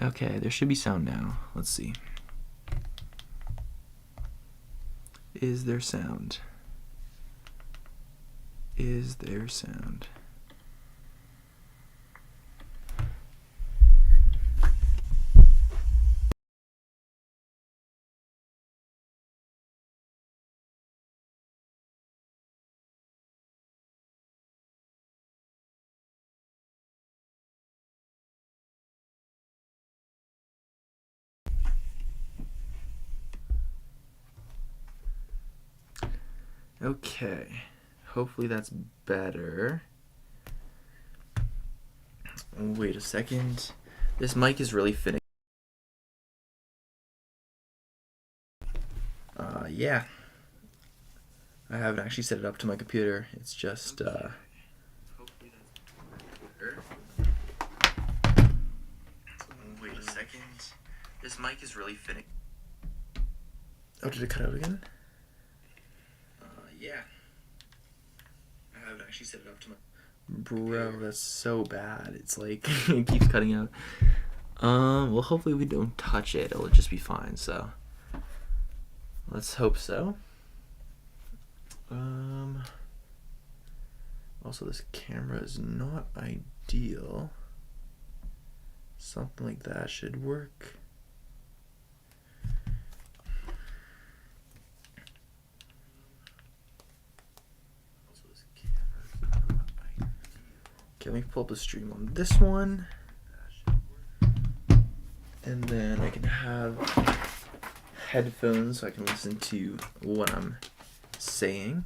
Okay, there should be sound now. Let's see. Is there sound? Is there sound? Okay, hopefully that's better. Wait a second. This mic is really finicky. Yeah. I haven't actually set it up to my computer. It's just, Hopefully that's better. Wait a second. This mic is really finicky. Oh, did it cut out again? Yeah. I haven't actually set it up to my... Bro, that's so bad. It's like, it keeps cutting out. Well, hopefully we don't touch it. It'll just be fine, so... Let's hope so. Also, this camera is not ideal. Something like that should work. Okay, let me pull up the stream on this one. And then I can have headphones so I can listen to what I'm saying.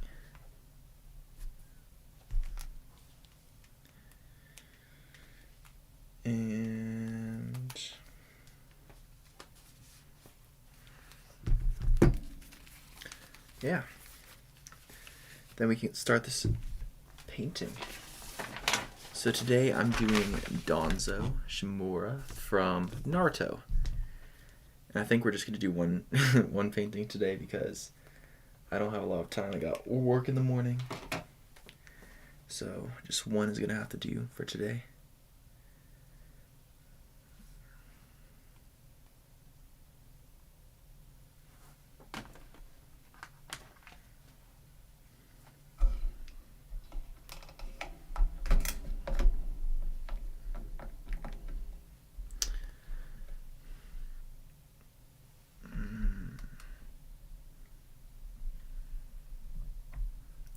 And yeah, then we can start this painting. So today I'm doing Danzo Shimura from Naruto. And I think we're just going to do one one painting today because I don't have a lot of time. I got work in the morning. So just one is going to have to do for today.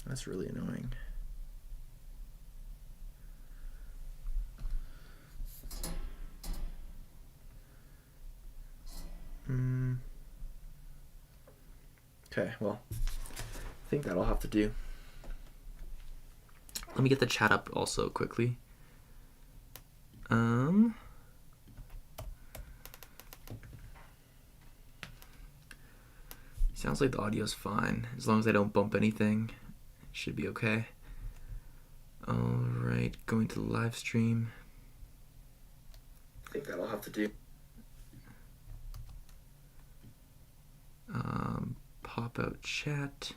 That's really annoying. Okay, well, I think that'll have to do. Let me get the chat up also quickly. Sounds like the audio's fine. As long as I don't bump anything, it should be okay. Alright, going to the live stream. I think that'll have to do. Pop out chat.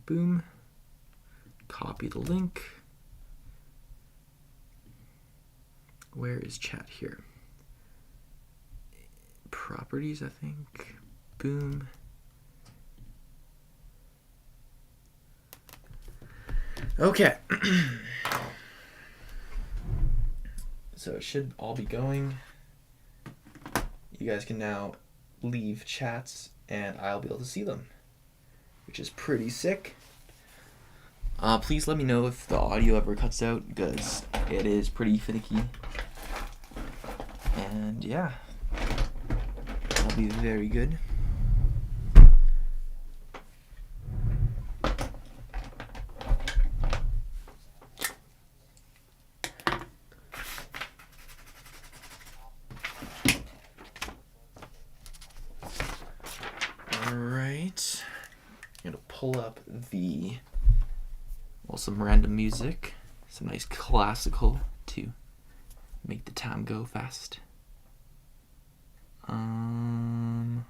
Boom. Copy the link. Where is chat here? Properties, I think. Boom. Okay. So it should all be going. You guys can now leave chats and I'll be able to see them, which is pretty sick. Please let me know if the audio ever cuts out because it is pretty finicky. And yeah, that'll be very good. Alright, I'm gonna pull up some random music, some nice classical to make the time go fast. Boom.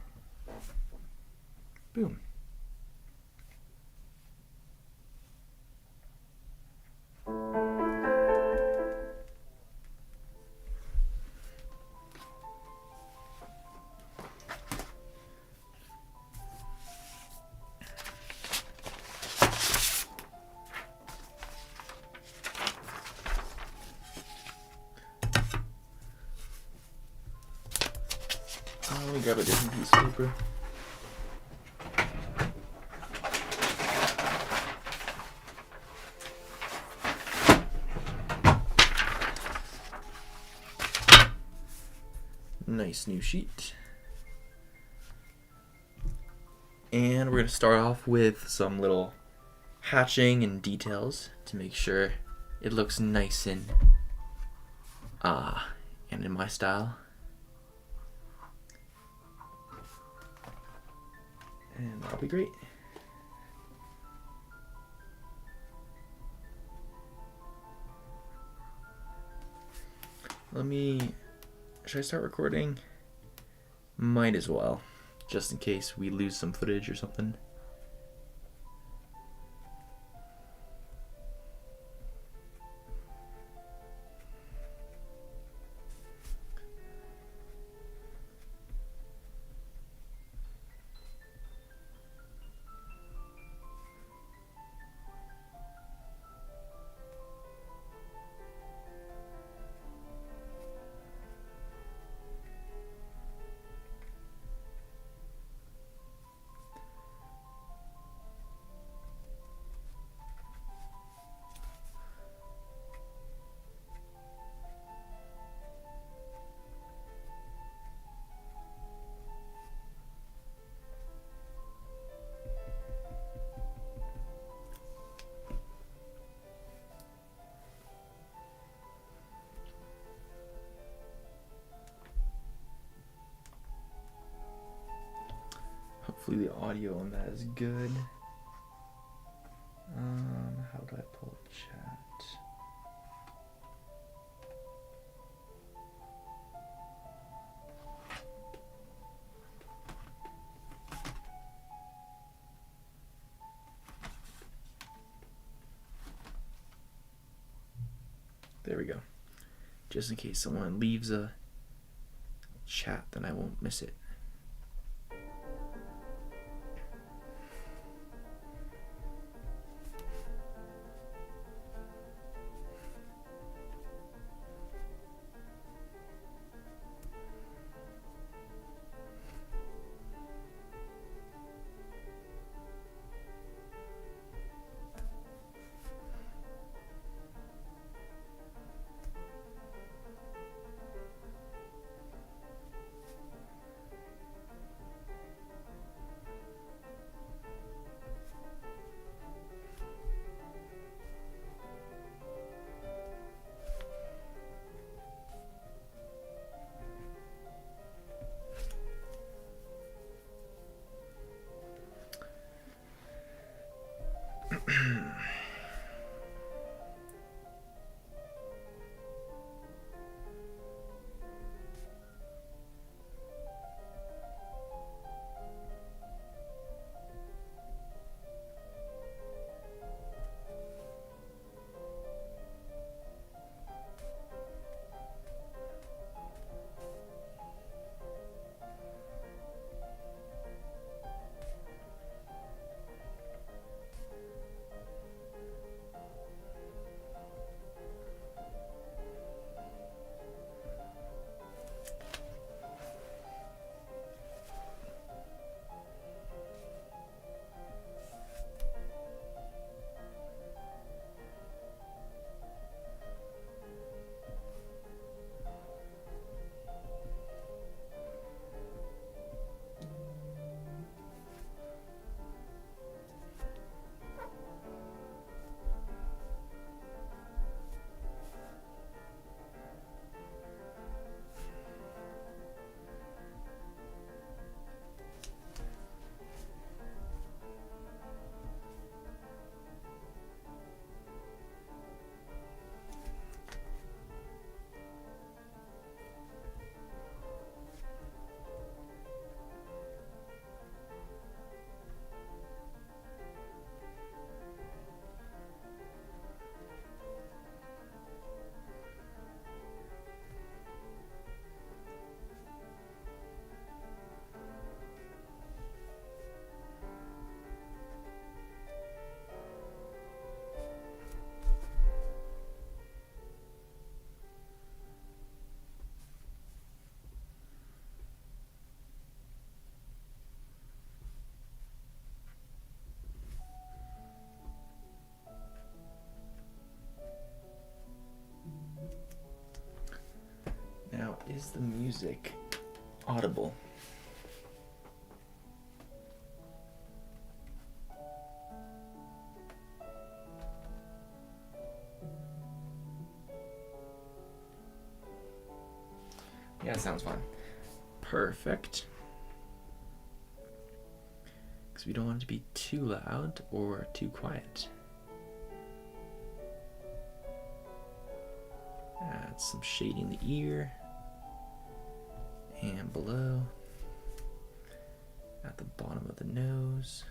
grab a different piece of paper. Nice new sheet. And we're going to start off with some little hatching and details to make sure it looks nice and in my style. And that'll be great. Should I start recording? Might as well, just in case we lose some footage or something. Hopefully the audio on that is good. How do I pull chat? There we go. Just in case someone leaves a chat, then I won't miss it. is the music audible? Yeah, it sounds fun. Perfect. Because we don't want it to be too loud or too quiet. Add some shading the ear and below at the bottom of the nose.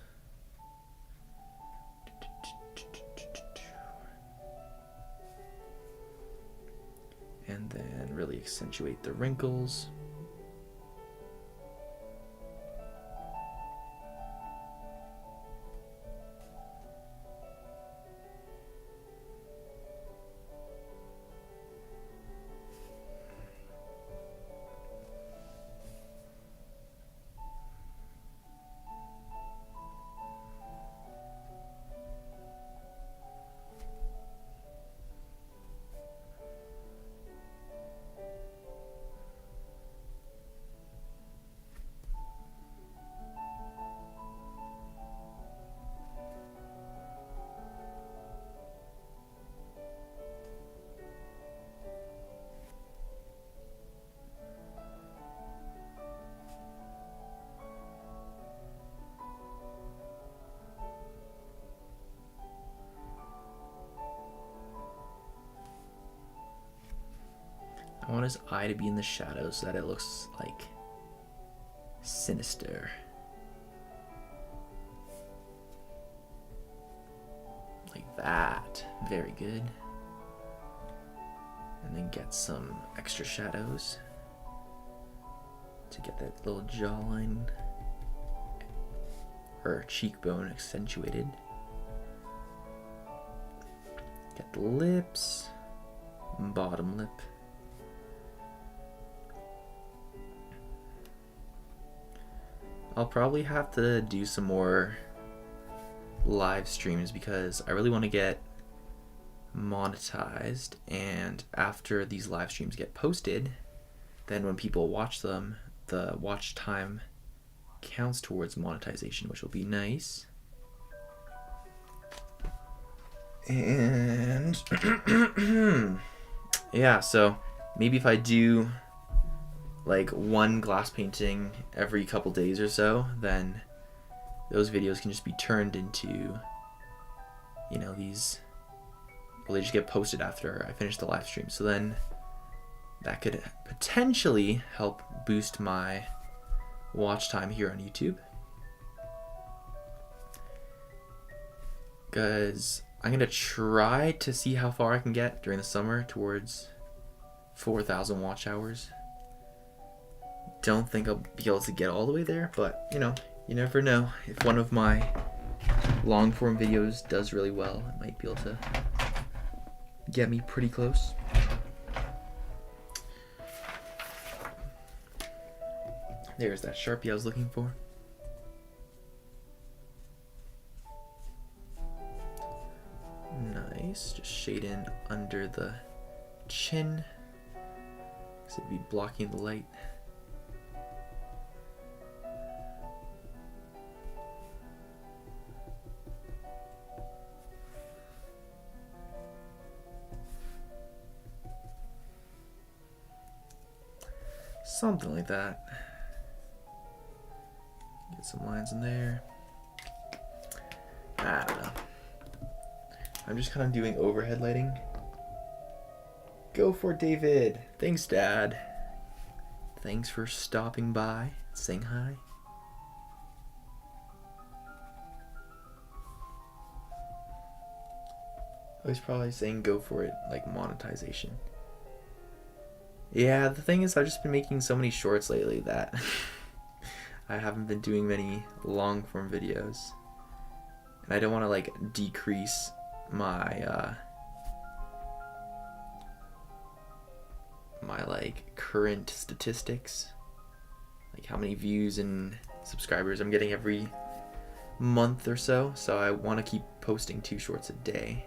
And then really accentuate the wrinkles. I want his eye to be in the shadows so that it looks like sinister. Like that. Very good. And then get some extra shadows to get that little jawline or cheekbone accentuated. Get the lips, bottom lip. I'll probably have to do some more live streams because I really want to get monetized, and after these live streams get posted, then when people watch them, the watch time counts towards monetization, which will be nice. And yeah, so maybe if I do like one glass painting every couple days or so, then those videos can just be turned into, you know, these, well, they just get posted after I finish the live stream. So then that could potentially help boost my watch time here on YouTube. Because I'm gonna try to see how far I can get during the summer towards 4,000 watch hours. Don't think I'll be able to get all the way there, but you know, you never know. If one of my long form videos does really well, it might be able to get me pretty close. There's that Sharpie I was looking for. Nice, just shade in under the chin, because it'd be blocking the light. Something like that. Get some lines in there. I don't know. I'm just kind of doing overhead lighting. Go for it, David. Thanks, Dad. Thanks for stopping by, saying hi. I was probably saying go for it, like monetization. Yeah, the thing is, I've just been making so many shorts lately that I haven't been doing many long form videos. And I don't want to like decrease my my like current statistics, like how many views and subscribers I'm getting every month or so. So I want to keep posting 2 shorts a day.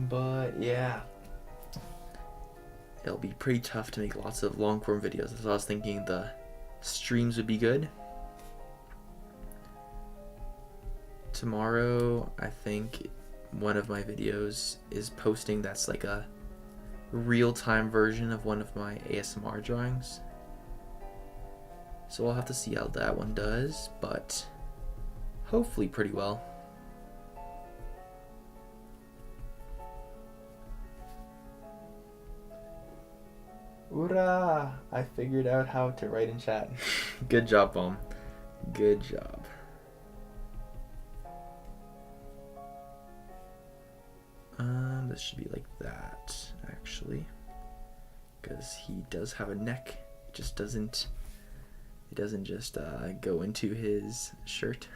But yeah. it'll be pretty tough to make lots of long form videos. So I was thinking the streams would be good. Tomorrow, I think one of my videos is posting that's like a real-time version of one of my ASMR drawings. So I'll have to see how that one does, but hopefully pretty well. Hoorah! I figured out how to write in chat. Good job, Mom. Good job. This should be like that, actually, because he does have a neck. It just doesn't. It doesn't just go into his shirt.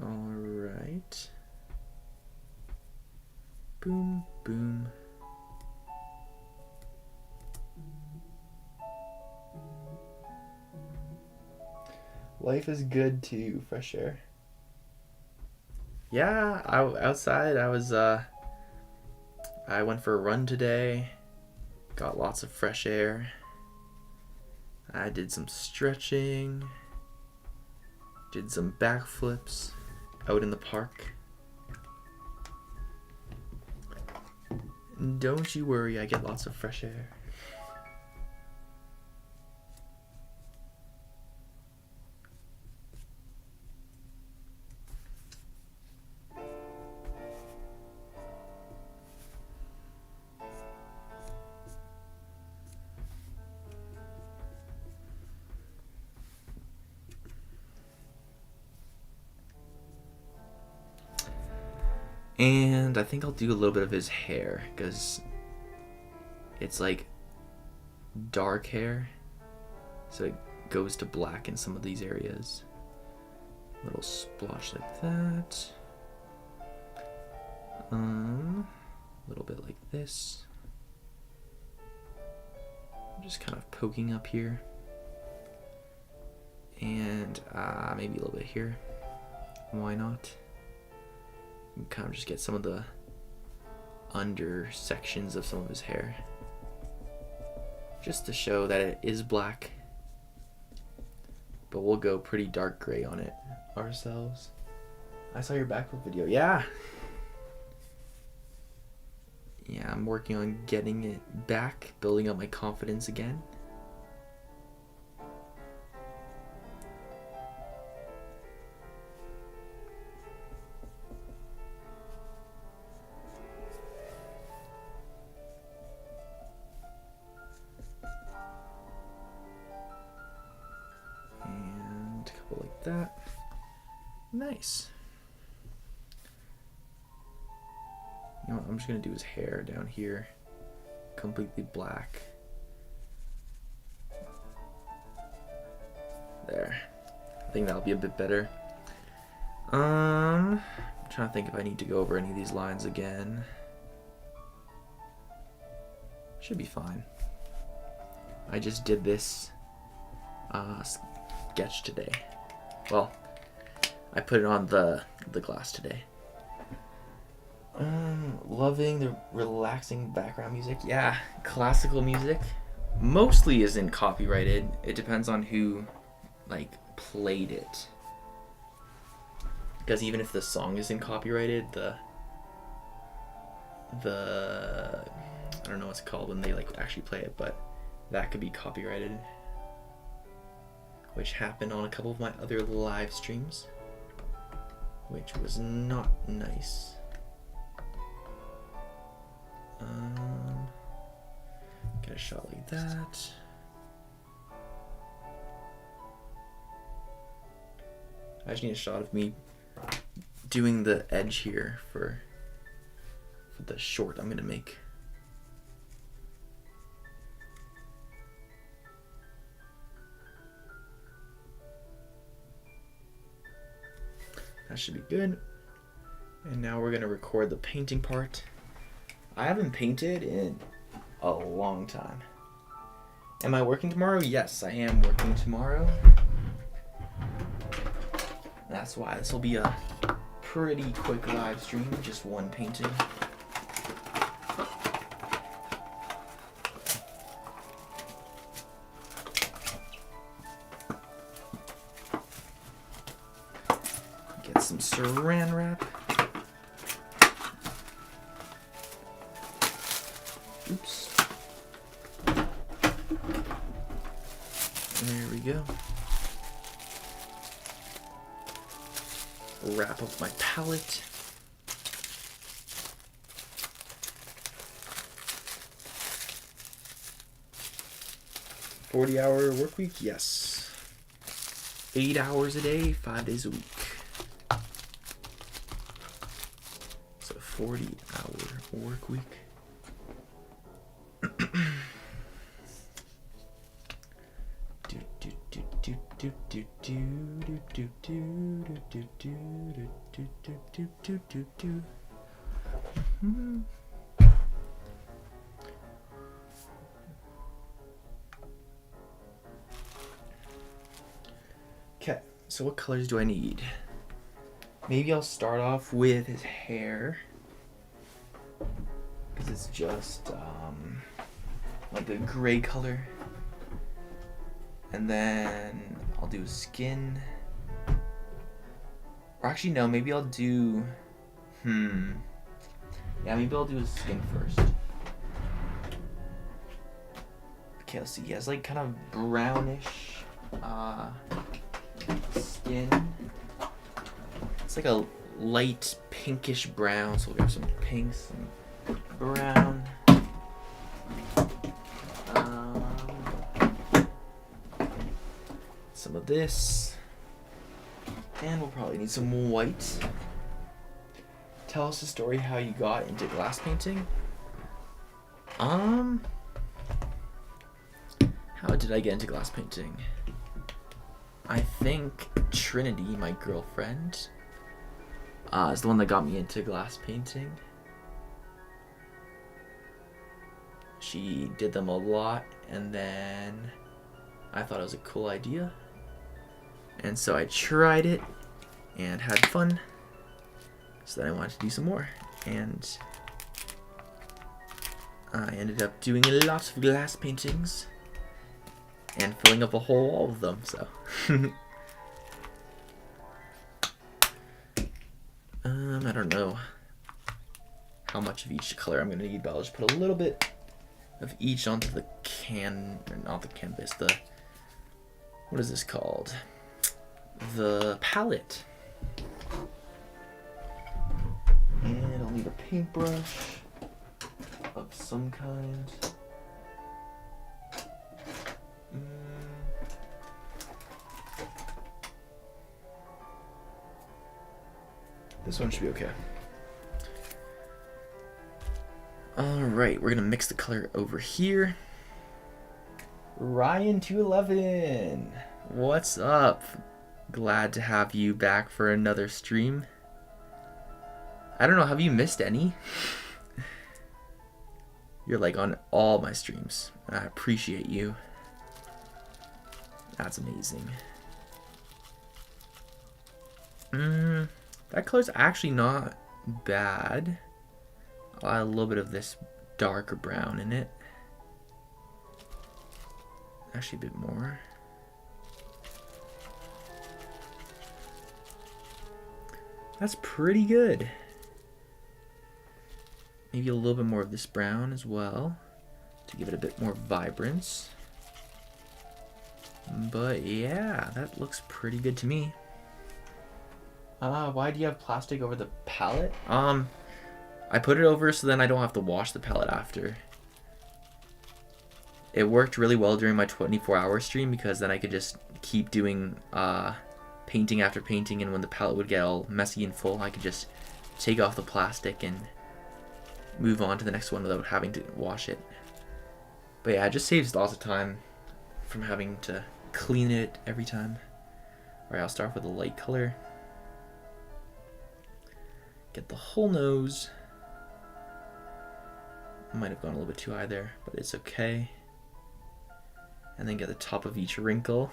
All right. Boom, boom. Life is good too, fresh air. Yeah, outside I was I went for a run today. Got lots of fresh air. I did some stretching. Did some backflips out in the park. Don't you worry, I get lots of fresh air. And I think I'll do a little bit of his hair, because it's like dark hair, so it goes to black in some of these areas. A little splotch like that. A little bit like this. Just kind of poking up here. And maybe a little bit here. Why not? And kind of just get some of the under sections of some of his hair, just to show that it is black, but we'll go pretty dark gray on it ourselves. I saw your backflip video. Yeah, I'm working on getting it back, building up my confidence again. Like that. Nice. You know what, I'm just gonna do his hair down here, completely black. There. I think that'll be a bit better. I'm trying to think if I need to go over any of these lines again. Should be fine. I just did this sketch today. Well, I put it on the glass today. Loving the relaxing background music. Yeah, classical music mostly isn't copyrighted. It depends on who like played it. Because even if the song isn't copyrighted, the I don't know what it's called when they like actually play it, but that could be copyrighted. Which happened on a couple of my other live streams, which was not nice. Get a shot like that. I just need a shot of me doing the edge here for the short I'm gonna make. That should be good. And now we're gonna record the painting part. I haven't painted in a long time. Am I working tomorrow? Yes, I am working tomorrow. That's why this will be a pretty quick live stream, just one painting. some saran wrap. Oops. There we go. Wrap up my palette. "40-hour work week?" Yes. 8 hours a day, 5 days a week. So 40-hour work week. Okay, so what colors do I need? Maybe I'll start off with his hair, because it's just like a gray color. And then I'll do skin. Or actually, no, maybe I'll do... Yeah, maybe I'll do his skin first. Okay, let's see. He has like kind of brownish skin. It's like a light pinkish brown. So we'll grab some pink, some brown. Some of this, and we'll probably need some white. Tell us a story how you got into glass painting. How did I get into glass painting? I think Trinity, my girlfriend, is the one that got me into glass painting. She did them a lot, and then I thought it was a cool idea. And so I tried it and had fun. So then I wanted to do some more. And I ended up doing a lot of glass paintings and filling up a whole wall of them. So I don't know how much of each color I'm going to need, but I'll just put a little bit of each onto the not the canvas, what is this called? The palette. And I'll need a paintbrush of some kind. This one should be okay. Alright, we're gonna mix the color over here. Ryan211, what's up? Glad to have you back for another stream. I don't know, have you missed any? You're like on all my streams. I appreciate you. That's amazing. That color's actually not bad. I'll add a little bit of this darker brown in it. Actually a bit more. That's pretty good. Maybe a little bit more of this brown as well to give it a bit more vibrance. But yeah, that looks pretty good to me. Why do you have plastic over the palette? I put it over so then I don't have to wash the palette after. It worked really well during my 24-hour stream because then I could just keep doing painting after painting, and when the palette would get all messy and full, I could just take off the plastic and move on to the next one without having to wash it. But yeah, it just saves lots of time from having to clean it every time. Alright, I'll start off with a light color. Get the whole nose. Might have gone a little bit too high there, but it's okay. And then get the top of each wrinkle.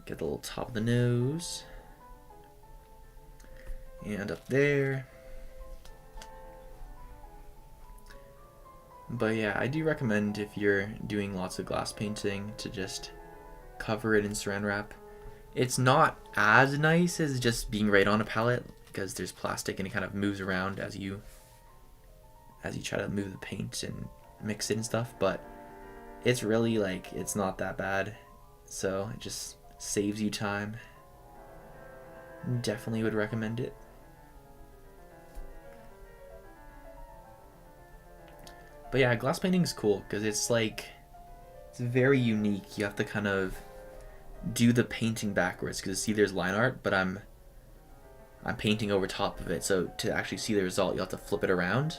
Get the little top of the nose. And up there. But yeah, I do recommend if you're doing lots of glass painting to just cover it in saran wrap. It's not as nice as just being right on a palette because there's plastic and it kind of moves around as you try to move the paint and mix it and stuff, but it's really like it's not that bad. So it just saves you time. Definitely would recommend it. But yeah, glass painting is cool because it's very unique. You have to kind of do the painting backwards because see there's line art, but I'm painting over top of it. So to actually see the result, you have to flip it around,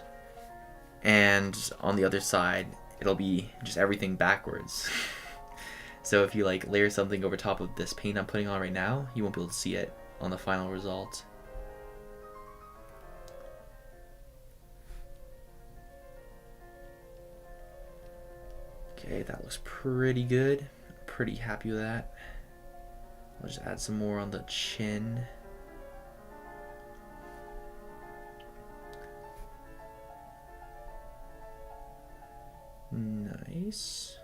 and on the other side, it'll be just everything backwards. So if you like layer something over top of this paint I'm putting on right now, you won't be able to see it on the final result. Okay, that looks pretty good. Pretty happy with that. I'll just add some more on the chin. Nice.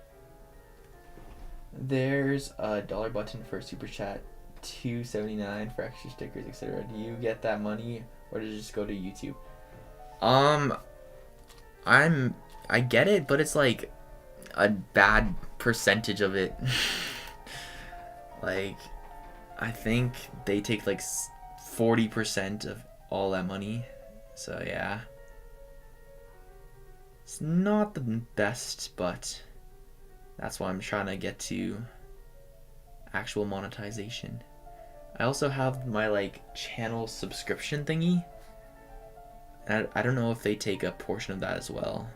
There's a dollar button for super chat, $2.79 for extra stickers, etc. Do you get that money or does it just go to YouTube? I get it, but it's like a bad percentage of it. Like, I think they take like 40% of all that money. So yeah. It's not the best, but that's why I'm trying to get to actual monetization. I also have my like channel subscription thingy. I don't know if they take a portion of that as well.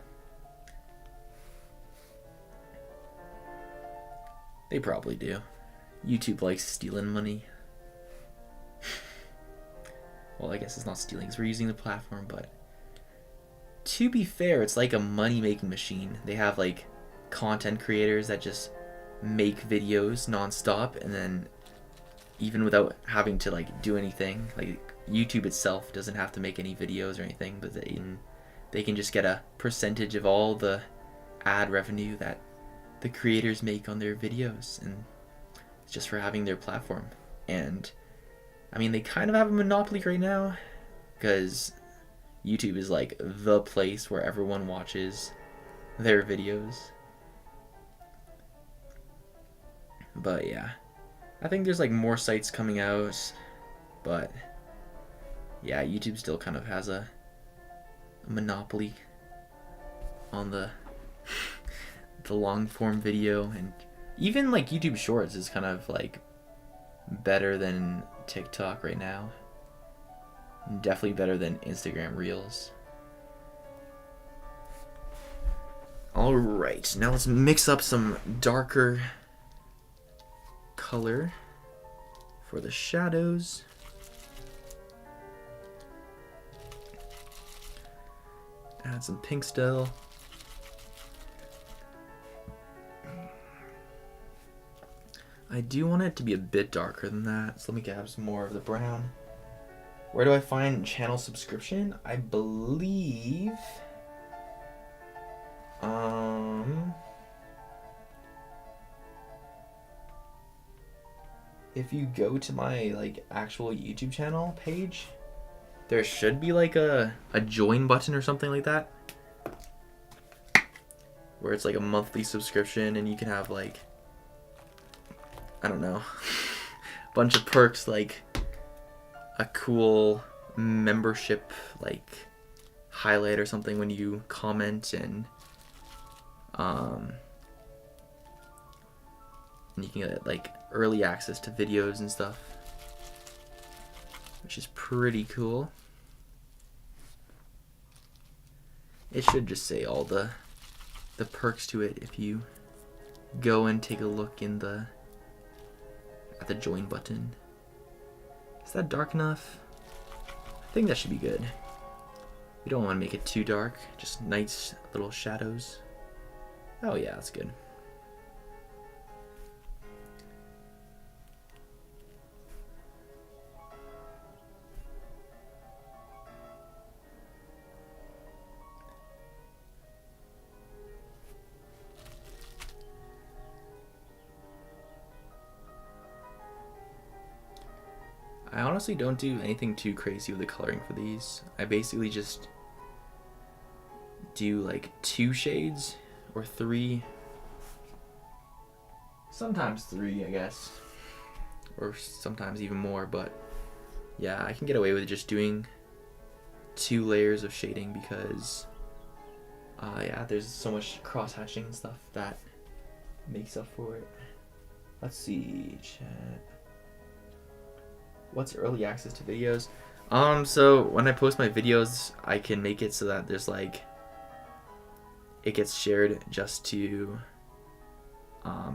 They probably do. YouTube likes stealing money. Well, I guess it's not stealing because we're using the platform, but to be fair, it's like a money-making machine. They have like content creators that just make videos non-stop, and then even without having to like do anything, like YouTube itself doesn't have to make any videos or anything, but they can just get a percentage of all the ad revenue that the creators make on their videos, and it's just for having their platform. And I mean, they kind of have a monopoly right now because YouTube is like the place where everyone watches their videos. But yeah, I think there's like more sites coming out, but yeah, YouTube still kind of has a monopoly on the long form video, and even like YouTube Shorts is kind of like better than TikTok right now. Definitely better than Instagram Reels. Alright, now let's mix up some darker color for the shadows. Add some pink still. I do want it to be a bit darker than that, so let me grab some more of the brown. Where do I find channel subscription? I believe if you go to my like actual YouTube channel page, there should be like a join button or something like that, where it's like a monthly subscription and you can have like, I don't know, a bunch of perks like a cool membership like highlight or something when you comment, and you can get like early access to videos and stuff, which is pretty cool. It should just say all the perks to it if you go and take a look in at the join button. Is that dark enough? I think that should be good. You don't want to make it too dark, just nice little shadows. Oh yeah, that's good. I honestly don't do anything too crazy with the coloring for these. I basically just do like 2 shades or 3. Sometimes 3, I guess. Or sometimes even more, but yeah, I can get away with just doing 2 layers of shading because yeah, there's so much cross-hatching and stuff that makes up for it. Let's see, chat. What's early access to videos? So when I post my videos, I can make it so that there's like, it gets shared just to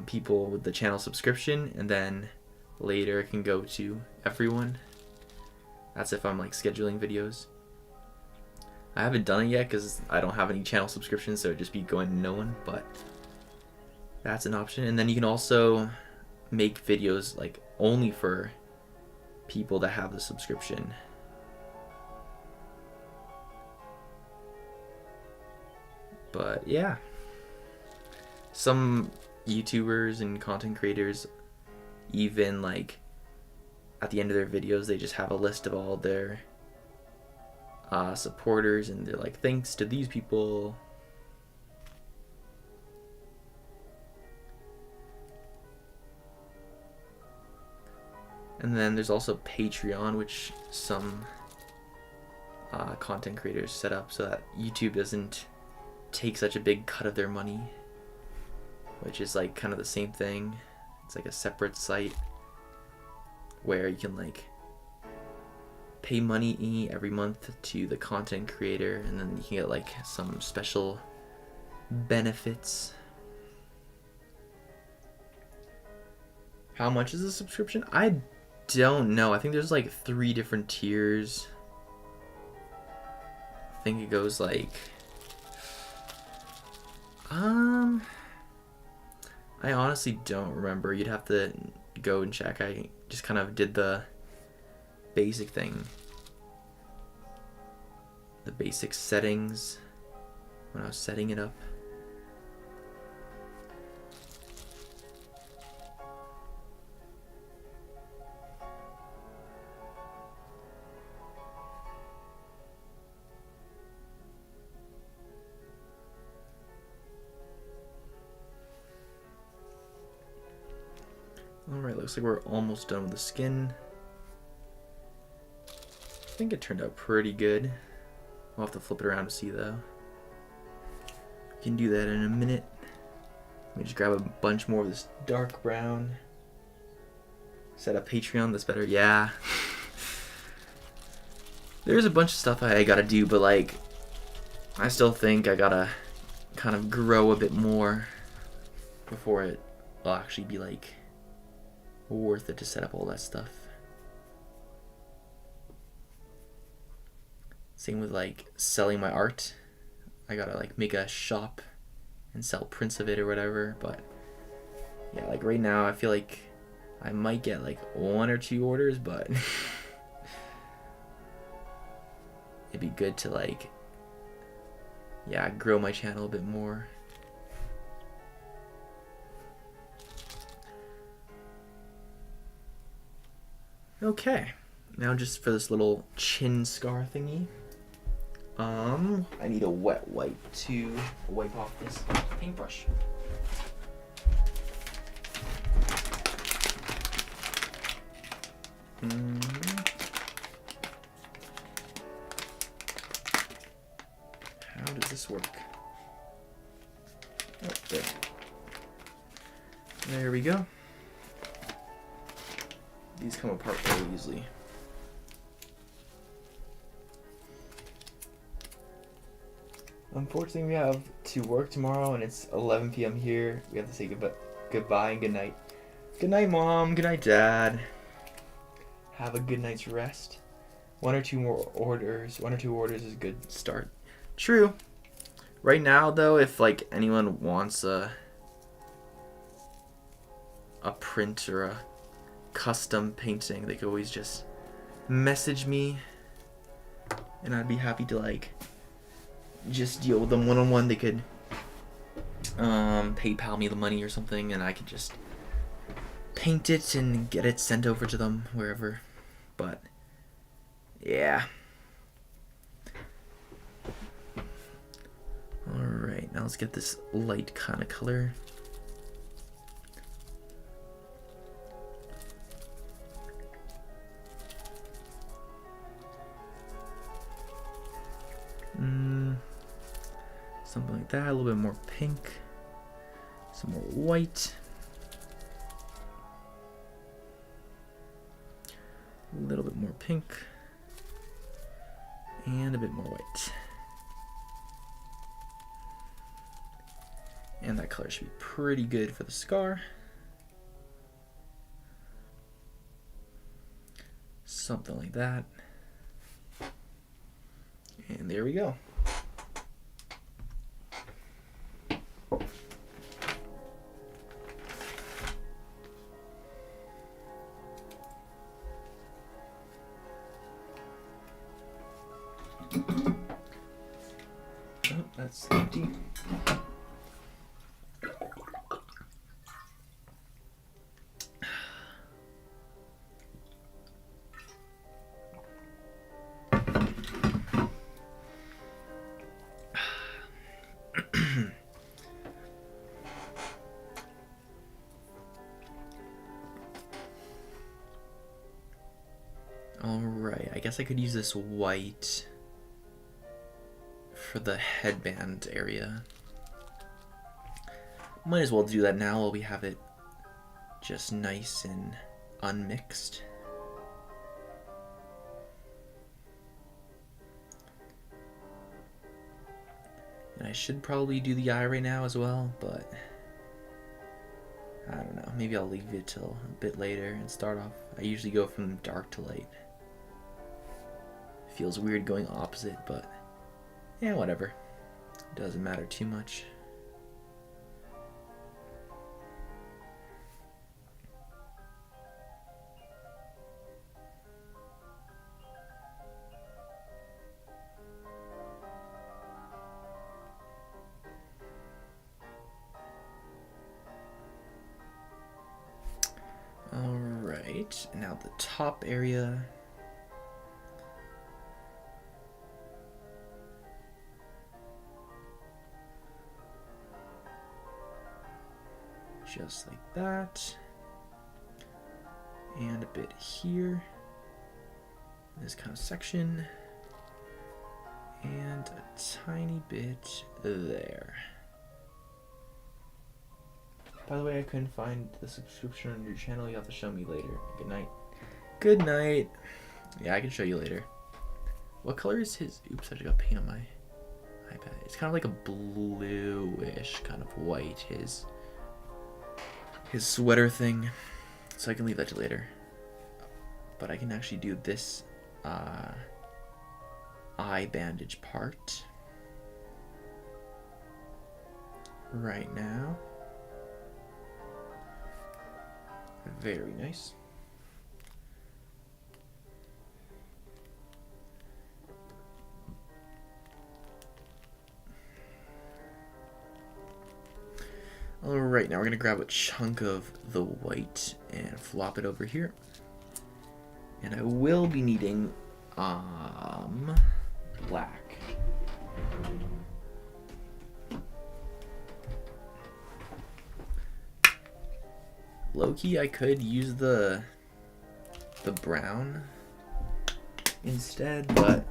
people with the channel subscription, and then later it can go to everyone. That's if I'm like scheduling videos. I haven't done it yet because I don't have any channel subscriptions, so it'd just be going to no one, but that's an option. And then you can also make videos like only for people that have the subscription. But yeah, some YouTubers and content creators, even like at the end of their videos, they just have a list of all their supporters, and they're like, thanks to these people. And then there's also Patreon, which some content creators set up so that YouTube doesn't take such a big cut of their money, which is like kind of the same thing. It's like a separate site where you can like pay money every month to the content creator, and then you can get like some special benefits. How much is the subscription? I don't know. I think there's like 3 different tiers. I think it goes like I honestly don't remember. You'd have to go and check. I just kind of did the basic thing, the basic settings when I was setting it up. Alright, looks like we're almost done with the skin. I think it turned out pretty good. I'll have to flip it around to see though. We can do that in a minute. Let me just grab a bunch more of this dark brown. Set up Patreon, that's better. Yeah. There's a bunch of stuff I gotta do, but like, I still think I gotta kind of grow a bit more before it will actually be like worth it to set up all that stuff. Same with like selling my art. I gotta like make a shop and sell prints of it or whatever, but yeah, like right now I feel like I might get like 1 or 2 orders, but it'd be good to like, yeah, grow my channel a bit more. Okay, now just for this little chin scar thingy, I need a wet wipe to wipe off this paintbrush. How does this work? Oh, there. There we go. These come apart very easily. Unfortunately, we have to work tomorrow, and it's 11 p.m. here. We have to say goodbye and good night. Good night, Mom. Good night, Dad. Have a good night's rest. 1 or 2 more orders. 1 or 2 orders is a good start. True. Right now, though, if like anyone wants a print or a custom painting, they could always just message me, and I'd be happy to like just deal with them one-on-one. They could PayPal me the money or something, and I could just paint it and get it sent over to them wherever. but yeah. Alright, now let's get this light kind of color. Something like that, a little bit more pink, some more white, a little bit more pink, and a bit more white. And that color should be pretty good for the scar. Something like that. And there we go. Oh, that's empty. Alright, I guess I could use this white for the headband area. Might as well do that now while we have it just nice and unmixed. And I should probably do the eye right now as well, but I don't know. Maybe I'll leave it till a bit later and start off. I usually go from dark to light. Feels weird going opposite, but yeah, whatever. Doesn't matter too much. Alright, now the top area. Just like that. And a bit here. This kind of section. And a tiny bit there. By the way, I couldn't find the subscription on your channel. You'll have to show me later. Good night. Good night. Yeah, I can show you later. What color is his? Oops, I just got paint on my iPad. It's kind of like a bluish kind of white. His sweater thing. So I can leave that to later. But I can actually do this eye bandage part right now. Very nice. Alright, now we're going to grab a chunk of the white and flop it over here. And I will be needing black. Low-key, I could use the brown instead, but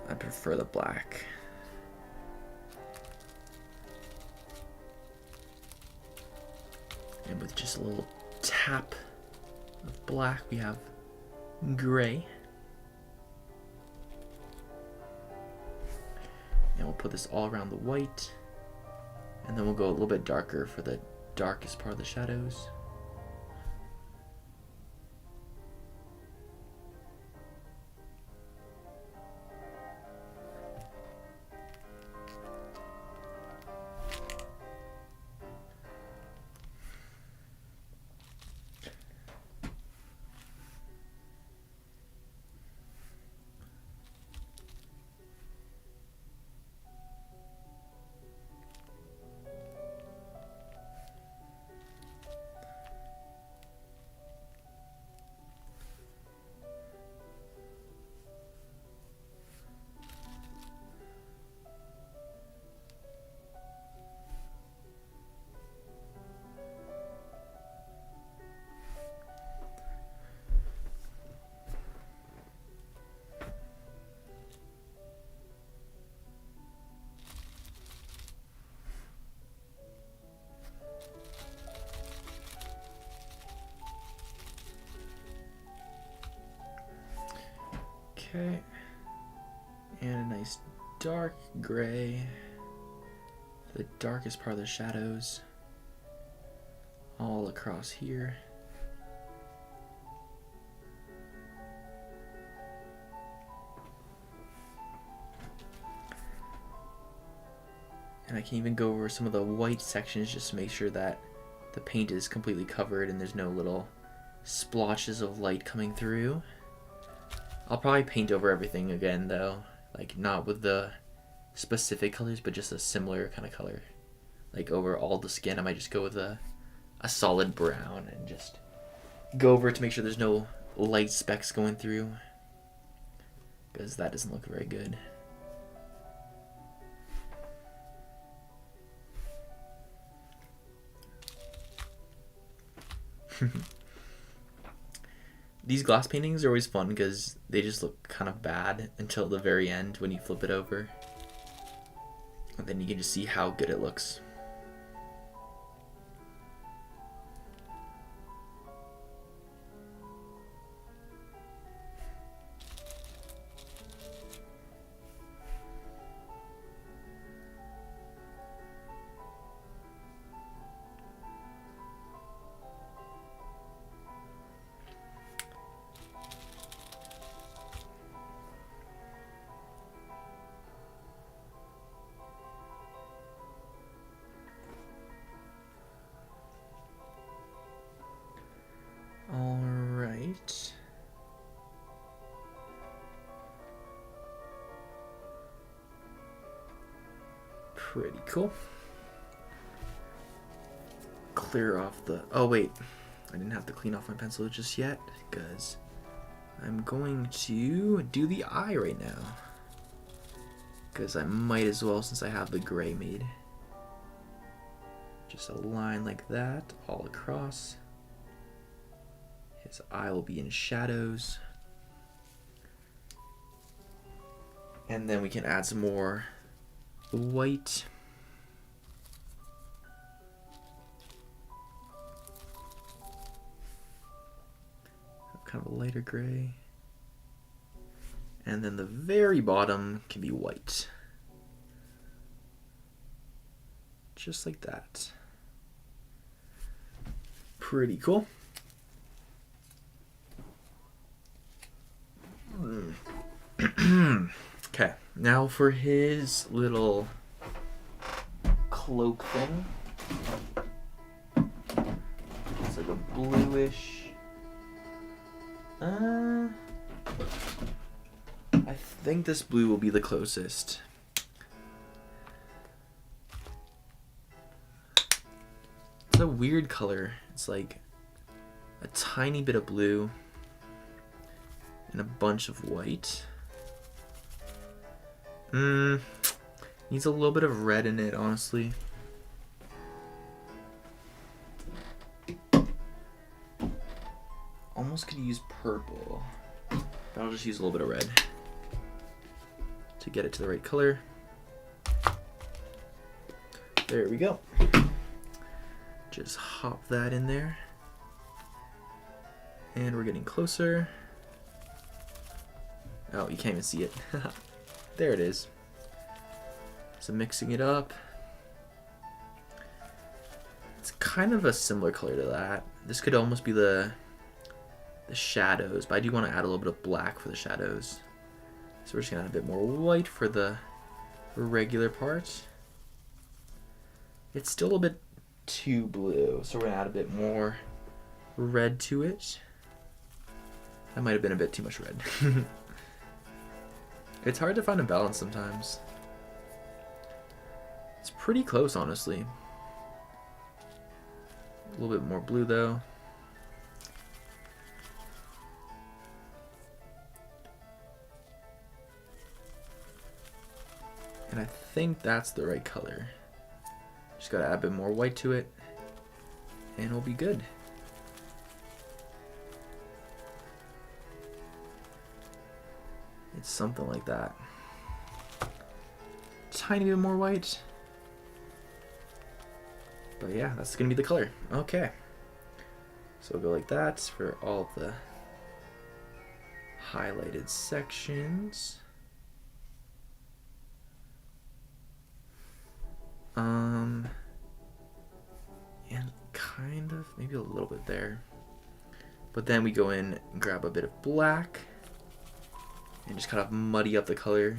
I prefer the black. And with just a little tap of black, we have gray. And we'll put this all around the white. And then we'll go a little bit darker for the darkest part of the shadows. Okay. And a nice dark gray. The darkest part of the shadows. All across here. And I can even go over some of the white sections just to make sure that the paint is completely covered and there's no little splotches of light coming through. I'll probably paint over everything again though, like not with the specific colors, but just a similar kind of color. Like over all the skin, I might just go with a solid brown and just go over it to make sure there's no light specks going through, because that doesn't look very good. These glass paintings are always fun because they just look kind of bad until the very end when you flip it over. And then you can just see how good it looks. Alright. Pretty cool. Clear off the... Oh wait, I didn't have to clean off my pencil just yet because I'm going to do the eye right now. Because I might as well since I have the gray made. Just a line like that all across. His eye will be in shadows. And then we can add some more white. Kind of a lighter gray. And then the very bottom can be white. Just like that. Pretty cool. Okay, now for his little cloak thing. It's like a bluish. I think this blue will be the closest. It's a weird color. It's like a tiny bit of blue and a bunch of white. Needs a little bit of red in it, honestly. Almost could use purple, but I'll just use a little bit of red to get it to the right color. There we go. Just hop that in there. And we're getting closer. Oh, you can't even see it. There it is. So mixing it up. It's kind of a similar color to that. This could almost be the shadows, but I do want to add a little bit of black for the shadows. So we're just gonna add a bit more white for the regular part. It's still a bit too blue, so we're gonna add a bit more red to it. That might have been a bit too much red. It's hard to find a balance sometimes. It's pretty close, honestly. A little bit more blue though. And I think that's the right color. Just gotta add a bit more white to it, and we'll be good. It's something like that. Tiny bit more white. But yeah, that's gonna be the color. Okay. So we'll go like that for all of the highlighted sections. And kind of, maybe a little bit there. But then we go in and grab a bit of black and just kind of muddy up the color.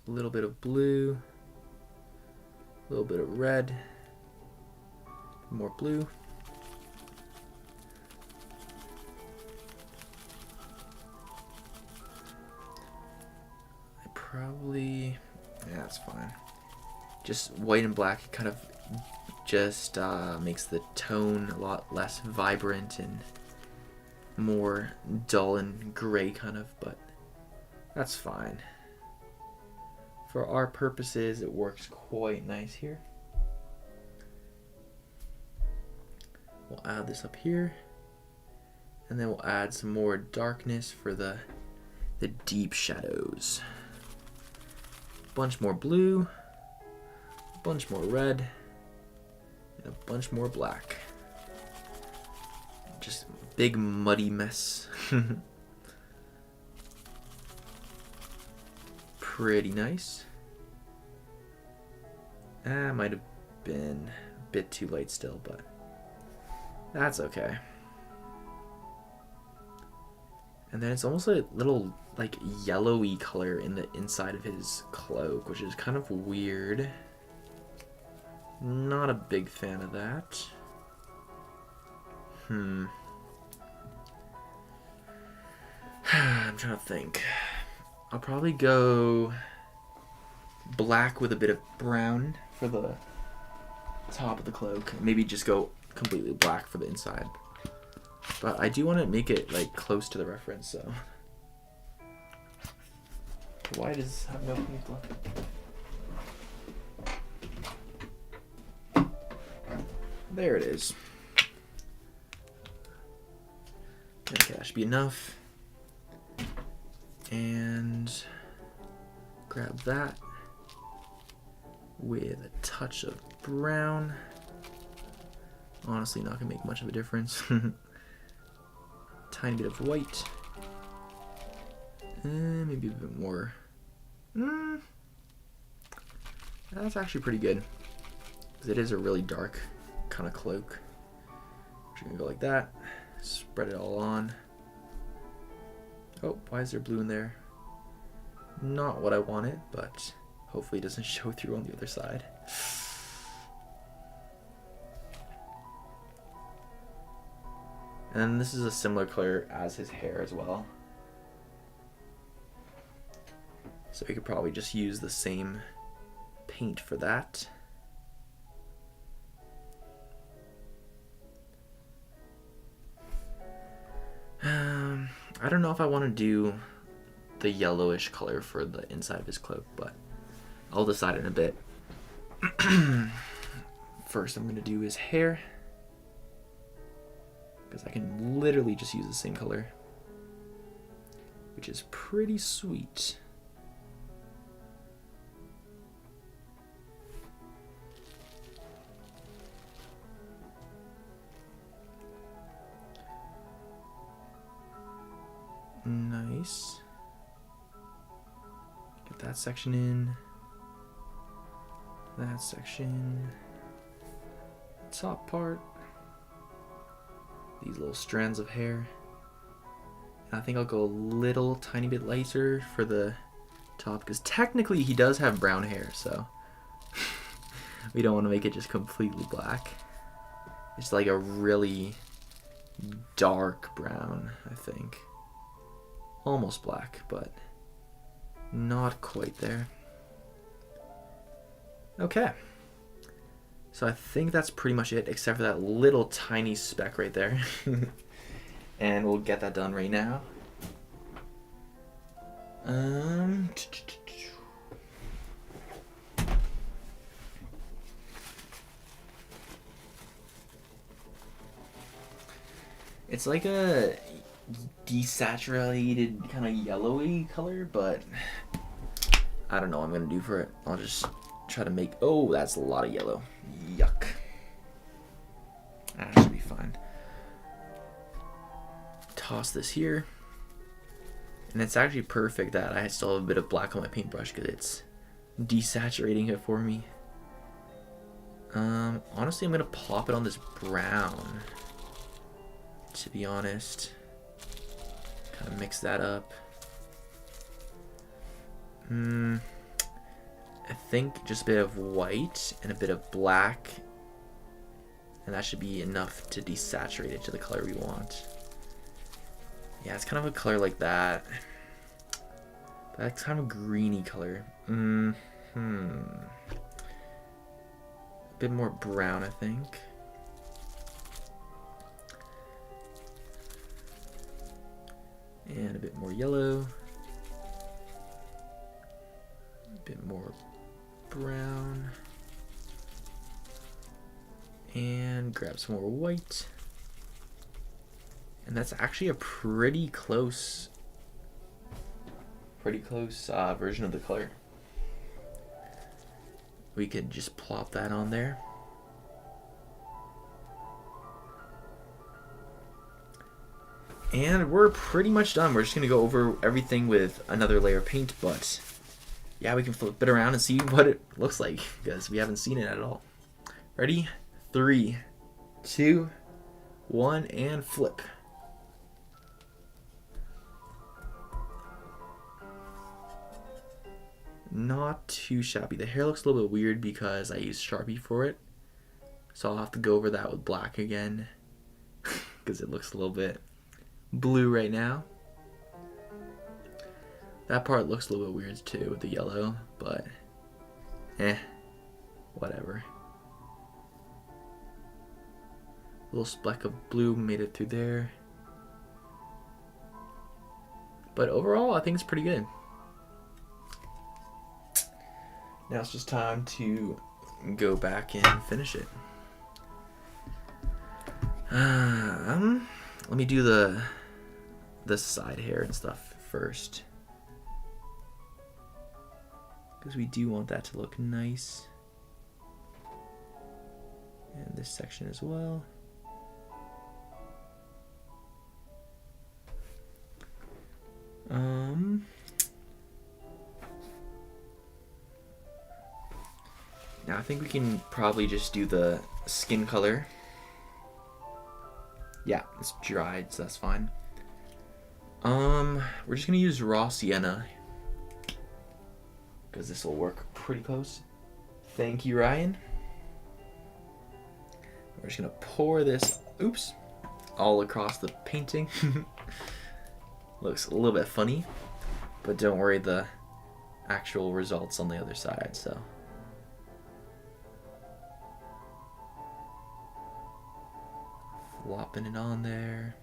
A little bit of blue, a little bit of red, more blue. Probably, yeah, that's fine. Just white and black kind of just makes the tone a lot less vibrant and more dull and gray kind of, but that's fine. For our purposes, it works quite nice here. We'll add this up here, and then we'll add some more darkness for the deep shadows. Bunch more blue, a bunch more red, and a bunch more black. Just a big muddy mess. Pretty nice. Might have been a bit too light still, but that's okay. And then it's almost a little like yellowy color in the inside of his cloak, which is kind of weird. Not a big fan of that. I'm trying to think. I'll probably go black with a bit of brown for the top of the cloak. Maybe just go completely black for the inside. But I do want to make it like close to the reference, so. Why does it have no paint left? There it is. Okay, that should be enough. And grab that with a touch of brown. Honestly, not gonna make much of a difference. Tiny bit of white. And maybe a bit more. That's actually pretty good. Because it is a really dark kind of cloak. We're gonna go like that. Spread it all on. Oh, why is there blue in there? Not what I wanted, but hopefully it doesn't show through on the other side. And this is a similar color as his hair as well. So you could probably just use the same paint for that. I don't know if I want to do the yellowish color for the inside of his cloak, but I'll decide in a bit. First, I'm going to do his hair, because I can literally just use the same color, which is pretty sweet. Nice. Get that section in. That section. Top part. These little strands of hair. And I think I'll go a little tiny bit lighter for the top, because technically he does have brown hair, so we don't want to make it just completely black. It's like a really dark brown, I think. Almost black, but not quite there. Okay. So I think that's pretty much it, except for that little tiny speck right there. And we'll get that done right now. It's like a desaturated kind of yellowy color, but I don't know what I'm gonna do for it. I'll just try to make... Oh, that's a lot of yellow. Yuck. That should be fine. Toss this here. And it's actually perfect that I still have a bit of black on my paintbrush because it's desaturating it for me. Honestly, I'm going to plop it on this brown, to be honest. Kind of mix that up. I think just a bit of white and a bit of black, and that should be enough to desaturate it to the color we want. Yeah, it's kind of a color like that. That's kind of a greeny color. A bit more brown, I think. And a bit more yellow. A bit more brown. And grab some more white. And that's actually a pretty close version of the color. We could just plop that on there. And we're pretty much done. We're just gonna go over everything with another layer of paint, but yeah, we can flip it around and see what it looks like because we haven't seen it at all. Ready? 3, 2, 1, and flip. Not too shabby. The hair looks a little bit weird because I used Sharpie for it. So I'll have to go over that with black again because it looks a little bit blue right now. That part looks a little bit weird too with the yellow, but whatever. A little speck of blue made it through there. But overall, I think it's pretty good. Now it's just time to go back and finish it. Let me do the side hair and stuff first, because we do want that to look nice. And this section as well. Now I think we can probably just do the skin color. Yeah, it's dried, so that's fine. We're just gonna use raw sienna because this will work pretty close. Thank you, Ryan. We're just gonna pour this, all across the painting. Looks a little bit funny, but don't worry, the actual results on the other side, so. Flopping it on there.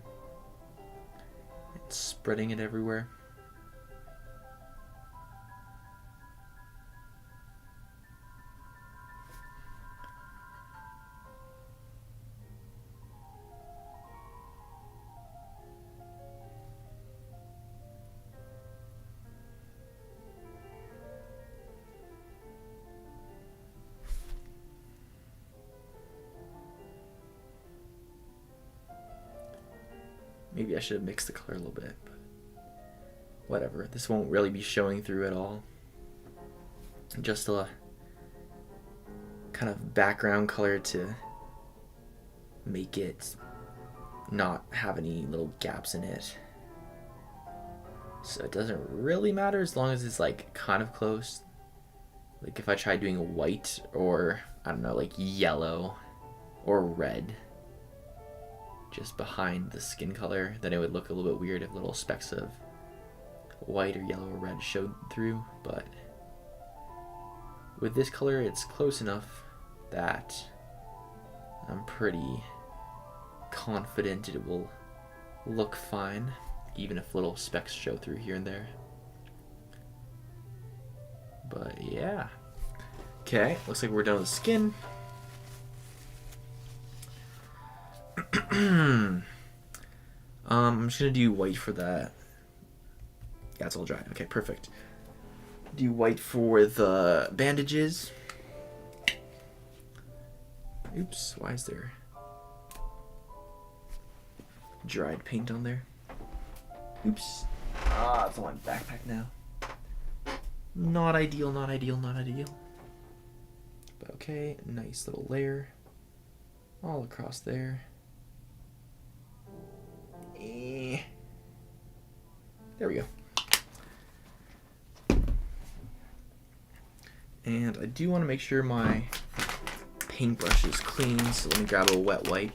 And spreading it everywhere. Maybe I should have mixed the color a little bit, but whatever. This won't really be showing through at all. Just a kind of background color to make it not have any little gaps in it. So it doesn't really matter as long as it's like kind of close. Like if I try doing a white or, I don't know, like yellow or red just behind the skin color, then it would look a little bit weird if little specks of white or yellow or red showed through. But with this color, it's close enough that I'm pretty confident it will look fine, even if little specks show through here and there. But yeah. Okay, looks like we're done with the skin. I'm just gonna do white for that. Yeah, it's all dry. Okay, perfect. Do white for the bandages. Oops, why is there dried paint on there? Oops. Ah, it's on my backpack now. Not ideal, not ideal, not ideal. But okay, nice little layer all across there. There we go. And I do want to make sure my paintbrush is clean, so let me grab a wet wipe.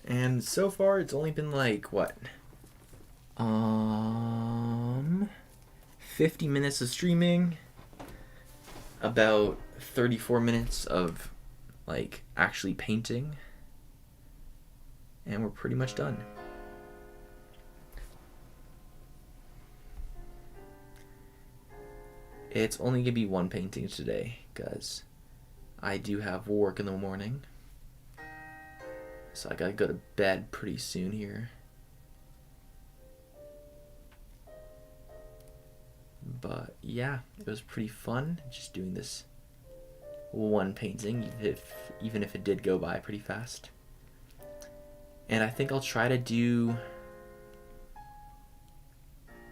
And so far it's only been like what? 50 minutes of streaming, about 34 minutes of like actually painting, and we're pretty much done. It's only gonna be one painting today because I do have work in the morning, so I gotta go to bed pretty soon here. But yeah, it was pretty fun just doing this one painting, even if it did go by pretty fast. And I think I'll try to do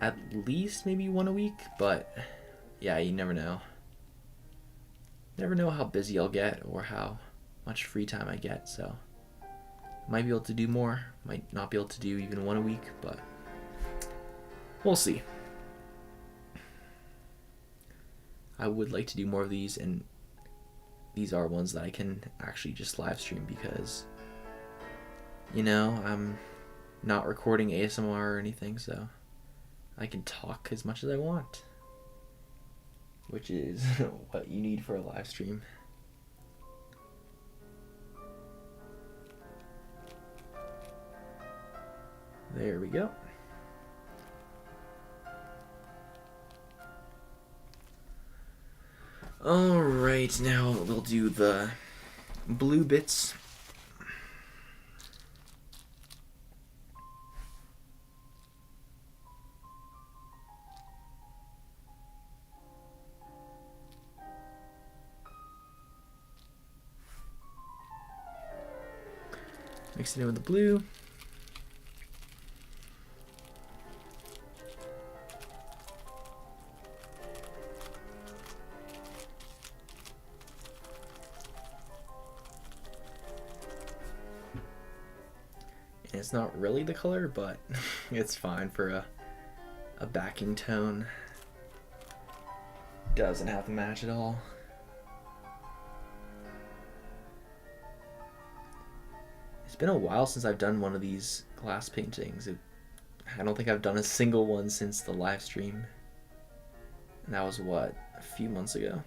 at least maybe one a week, but yeah, you never know. Never know how busy I'll get or how much free time I get, so might be able to do more, might not be able to do even one a week, but we'll see. I would like to do more of these, and these are ones that I can actually just live stream because, you know, I'm not recording ASMR or anything, so I can talk as much as I want, which is what you need for a live stream. There we go. Alright, now we'll do the blue bits. Mix it in with the blue. It's not really the color, but it's fine for a backing tone. Doesn't have to match at all. It's been a while since I've done one of these glass paintings. I don't think I've done a single one since the live stream. And that was what, a few months ago?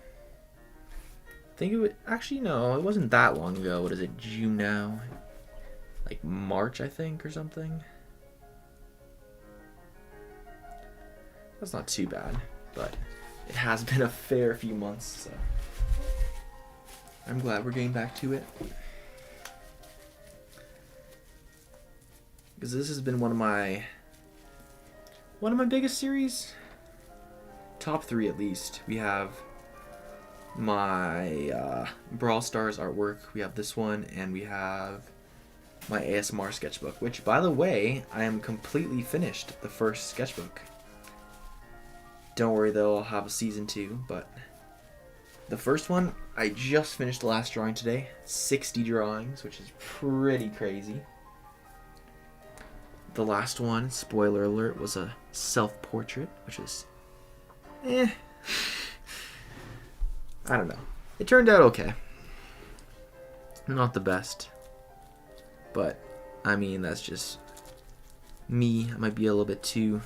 I think it would, actually no, it wasn't that long ago. What is it, June now? Like March, I think, or something. That's not too bad, but it has been a fair few months, so I'm glad we're getting back to it. Because this has been one of my biggest series. Top 3 at least. We have my Brawl Stars artwork, we have this one, and we have my ASMR sketchbook, which, by the way, I am completely finished, the first sketchbook. Don't worry though, I'll have a season 2, but the first one, I just finished the last drawing today. 60 drawings, which is pretty crazy. The last one, spoiler alert, was a self-portrait, which is I don't know. It turned out okay. Not the best. But, I mean, that's just me. I might be a little bit too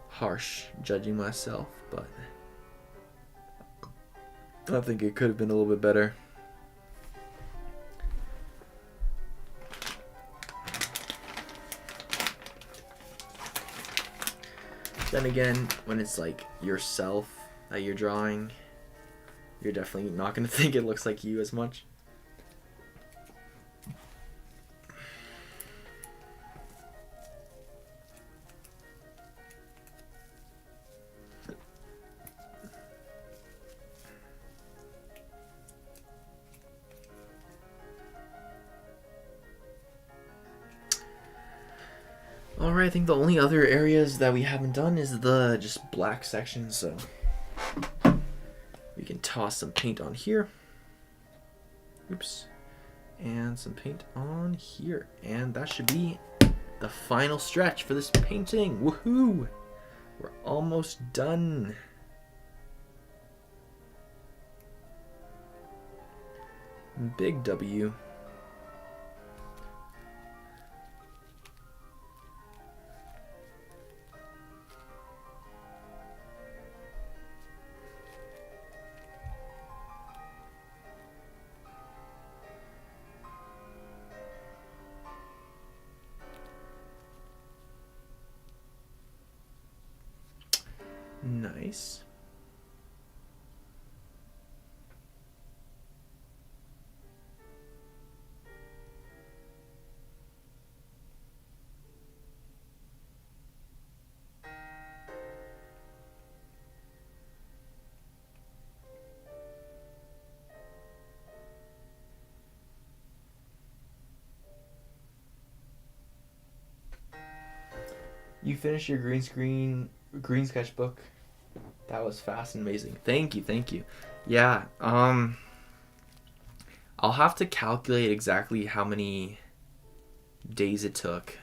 harsh judging myself, but I think it could have been a little bit better. Then again, when it's like yourself that you're drawing, you're definitely not going to think it looks like you as much. Alright, I think the only other areas that we haven't done is the just black section, so we can toss some paint on here. Oops. And some paint on here. And that should be the final stretch for this painting. Woohoo! We're almost done. Big W. Nice. You finished your green sketchbook. That was fast and amazing. Thank you, thank you. Yeah, I'll have to calculate exactly how many days it took.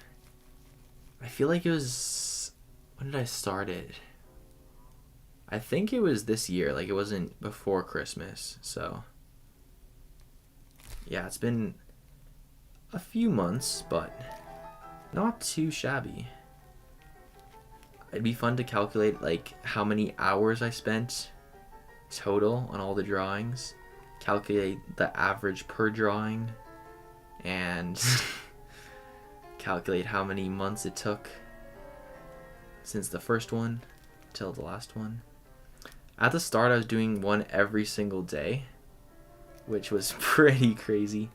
I feel like it was, when did I start it? I think it was this year, like it wasn't before Christmas, so. Yeah, it's been a few months, but not too shabby. It'd be fun to calculate like how many hours I spent total on all the drawings, calculate the average per drawing, and calculate how many months it took since the first one till the last one. At the start I was doing one every single day, which was pretty crazy.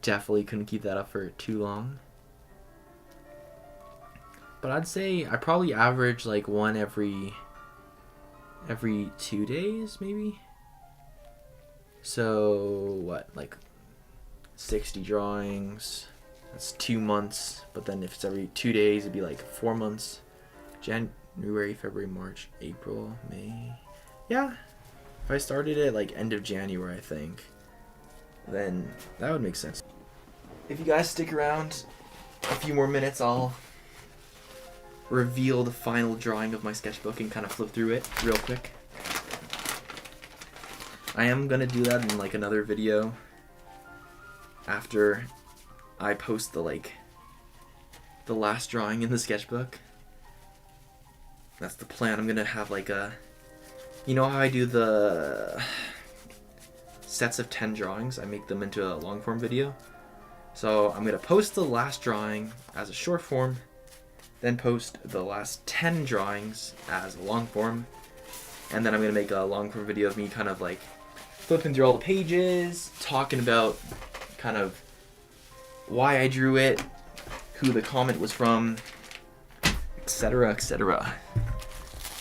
Definitely couldn't keep that up for too long. But I'd say I probably average like one every 2 days, maybe. So what, like 60 drawings. That's 2 months. But then if it's every 2 days, it'd be like 4 months. January, February, March, April, May. Yeah. If I started at like end of January, I think, then that would make sense. If you guys stick around a few more minutes, I'll reveal the final drawing of my sketchbook and kind of flip through it real quick. I am gonna do that in like another video after I post the last drawing in the sketchbook. That's the plan. I'm gonna have like a, you know how I do the sets of 10 drawings, I make them into a long form video. So I'm gonna post the last drawing as a short form, then post the last 10 drawings as a long form, and then I'm going to make a long form video of me kind of like flipping through all the pages, talking about kind of why I drew it, who the comment was from, etc, etc.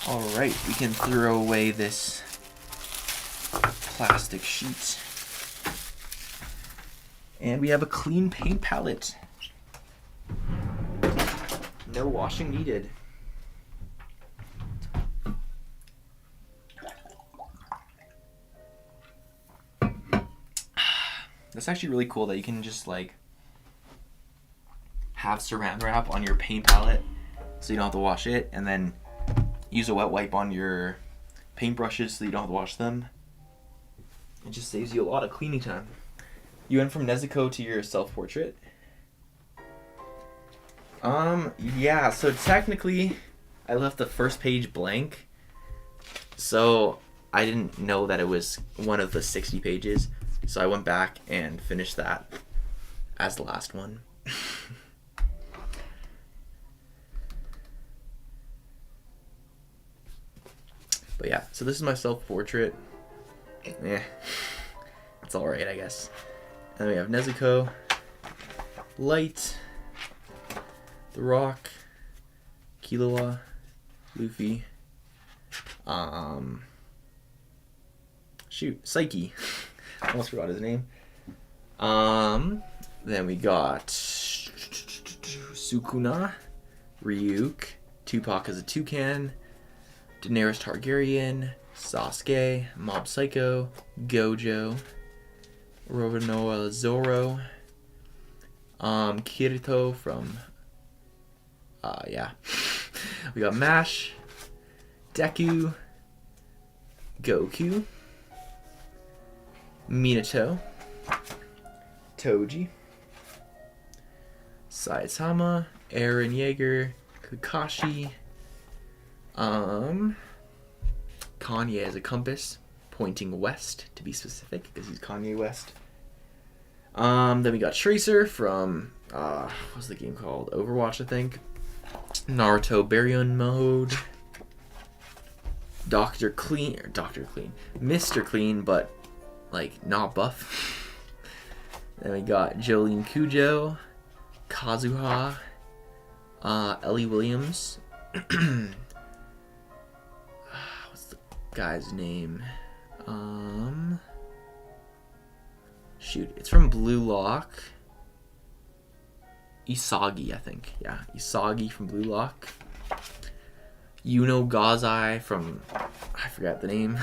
Alright, we can throw away this plastic sheet. And we have a clean paint palette. No washing needed. That's actually really cool that you can just like have saran wrap on your paint palette so you don't have to wash it, and then use a wet wipe on your paintbrushes so you don't have to wash them. It just saves you a lot of cleaning time. You went from Nezuko to your self-portrait? Yeah, so technically I left the first page blank, so I didn't know that it was one of the 60 pages, so I went back and finished that as the last one. But yeah, so this is my self-portrait. Yeah, it's alright, I guess. And then we have Nezuko, Light, The Rock, Killua, Luffy, Psyche. Almost forgot his name. Then we got Sukuna, Ryuk, Tupac as a toucan, Daenerys Targaryen, Sasuke, Mob Psycho, Gojo, Roronoa Zoro, Kirito from, we got MASH, Deku, Goku, Minato, Toji, Saitama, Eren Yeager, Kakashi, Kanye as a compass, pointing west to be specific, because he's Kanye West. Then we got Tracer from, what's the game called? Overwatch, I think. Naruto Baryon Mode. Mr. Clean, but, like, not buff. Then we got Jolene Cujo, Kazuha, Ellie Williams. What's the guy's name? Shoot, it's from Blue Lock. Isagi, I think. Yeah, Isagi from Blue Lock. Yuno Gazai from, I forgot the name.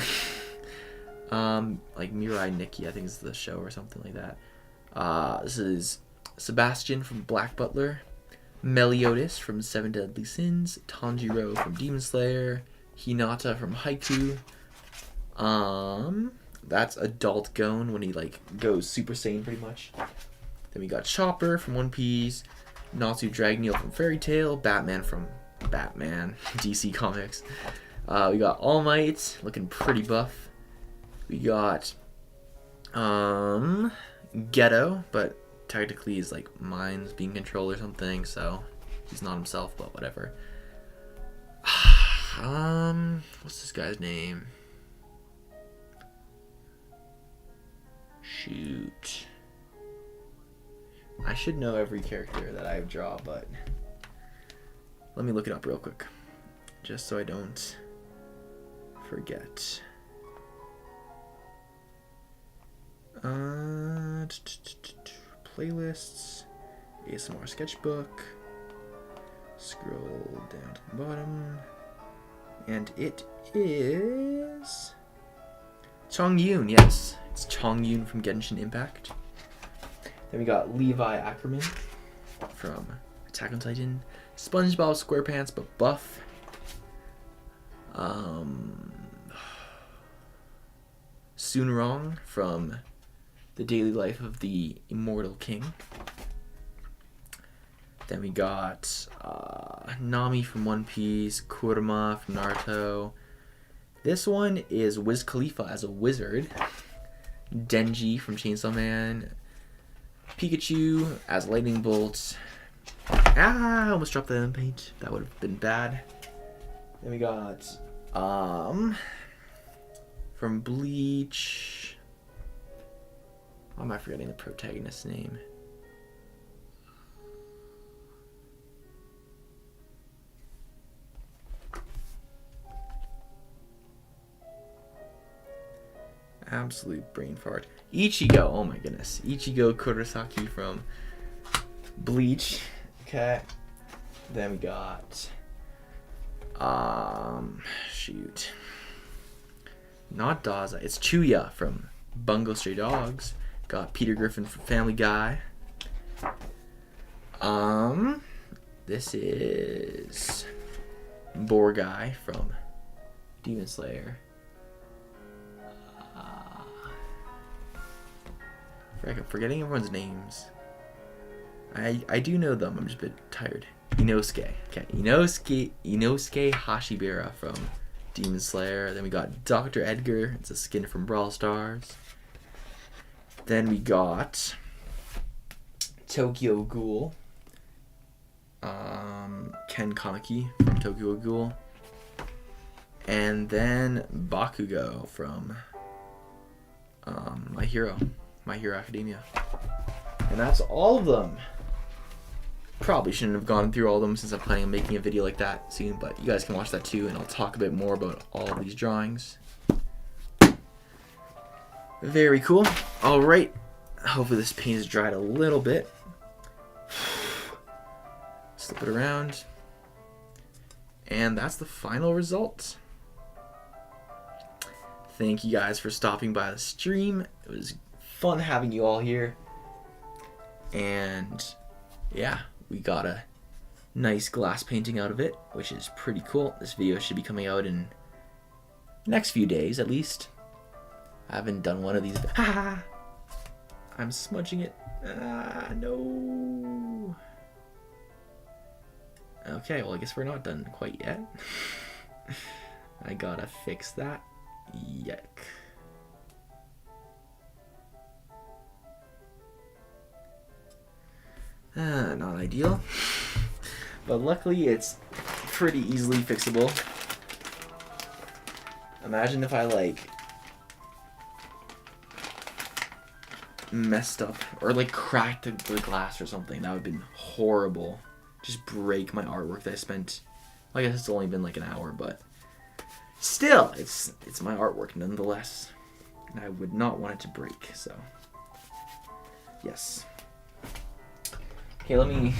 Like Mirai Nikki, I think is the show or something like that. This is Sebastian from Black Butler, Meliodas from Seven Deadly Sins, Tanjiro from Demon Slayer, Hinata from Haiku. That's Adult Gon when he like goes Super Saiyan pretty much. Then we got Chopper from One Piece, Natsu Dragneel from Fairy Tail, Batman from Batman, DC Comics. We got All Might looking pretty buff. We got Ghetto, but technically he's like minds being controlled or something, so he's not himself, but whatever. What's this guy's name? Shoot. I should know every character that I draw, but let me look it up real quick, just so I don't forget. Playlists, ASMR sketchbook, scroll down to the bottom, and it is Chongyun. Yes, it's Chongyun from Genshin Impact. Then we got Levi Ackerman from Attack on Titan, SpongeBob SquarePants but buff. Sunrong from The Daily Life of the Immortal King. Then we got Nami from One Piece, Kurama from Naruto. This one is Wiz Khalifa as a wizard, Denji from Chainsaw Man, Pikachu as Lightning Bolt. I almost dropped that in paint. That would have been bad. Then we got from Bleach. Why am I forgetting the protagonist's name? Absolute brain fart. Ichigo, oh my goodness. Ichigo Kurosaki from Bleach. Okay. Then we got shoot. Not Daza. It's Chuya from Bungo Stray Dogs. Got Peter Griffin from Family Guy. This is Borgai from Demon Slayer. I'm forgetting everyone's names. I do know them. I'm just a bit tired. Inosuke. Okay, Inosuke Hashibira from Demon Slayer. Then we got Dr. Edgar. It's a skin from Brawl Stars. Then we got Tokyo Ghoul. Ken Kaneki from Tokyo Ghoul. And then Bakugo from My Hero Academia. And that's all of them. Probably shouldn't have gone through all of them since I'm planning on making a video like that soon, but you guys can watch that too, and I'll talk a bit more about all of these drawings. Very cool. Alright. Hopefully this paint is dried a little bit. Slip it around. And that's the final result. Thank you guys for stopping by the stream. It was fun having you all here. And yeah, we got a nice glass painting out of it, which is pretty cool. This video should be coming out in the next few days at least. I haven't done one of these. I'm smudging it. No. Okay, well I guess we're not done quite yet. I gotta fix that. Yuck. Not ideal. But luckily it's pretty easily fixable. Imagine if I like messed up or like cracked the glass or something. That would have been horrible. Just break my artwork that I spent. I guess it's only been like an hour, but still, it's my artwork nonetheless. And I would not want it to break, so yes. Okay, let me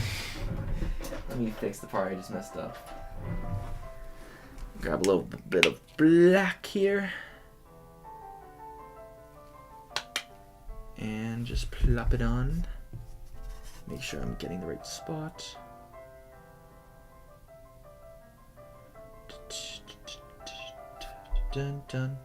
fix the part I just messed up. Grab a little bit of black here. And just plop it on. Make sure I'm getting the right spot. Dun, dun.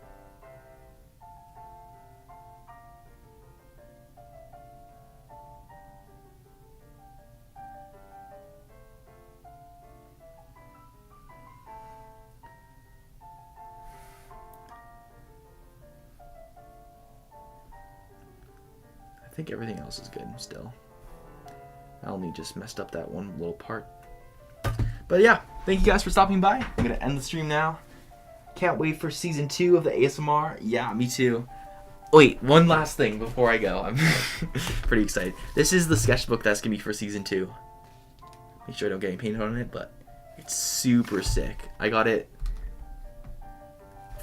I think everything else is good still. I only just messed up that one little part. But yeah, thank you guys for stopping by. I'm gonna end the stream now. Can't wait for season 2 of the ASMR. Yeah, me too. Wait, one last thing before I go. I'm pretty excited. This is the sketchbook that's gonna be for season 2. Make sure I don't get any paint on it, but it's super sick. I got it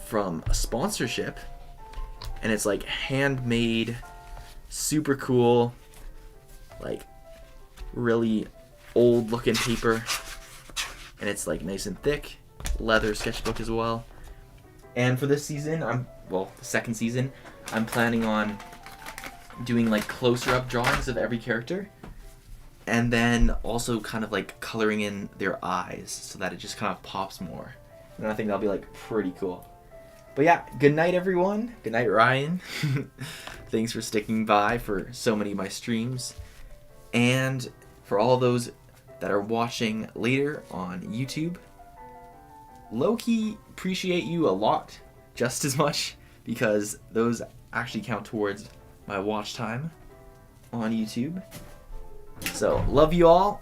from a sponsorship, and it's like handmade, super cool, like really old looking paper, and it's like nice and thick. Leather sketchbook as well. And for this season, the second season, I'm planning on doing like closer up drawings of every character, and then also kind of like coloring in their eyes so that it just kind of pops more. And I think that'll be like pretty cool. But yeah, good night everyone. Good night Ryan. Thanks for sticking by for so many of my streams. And for all those that are watching later on YouTube, low-key appreciate you a lot, just as much, because those actually count towards my watch time on YouTube. So, love you all.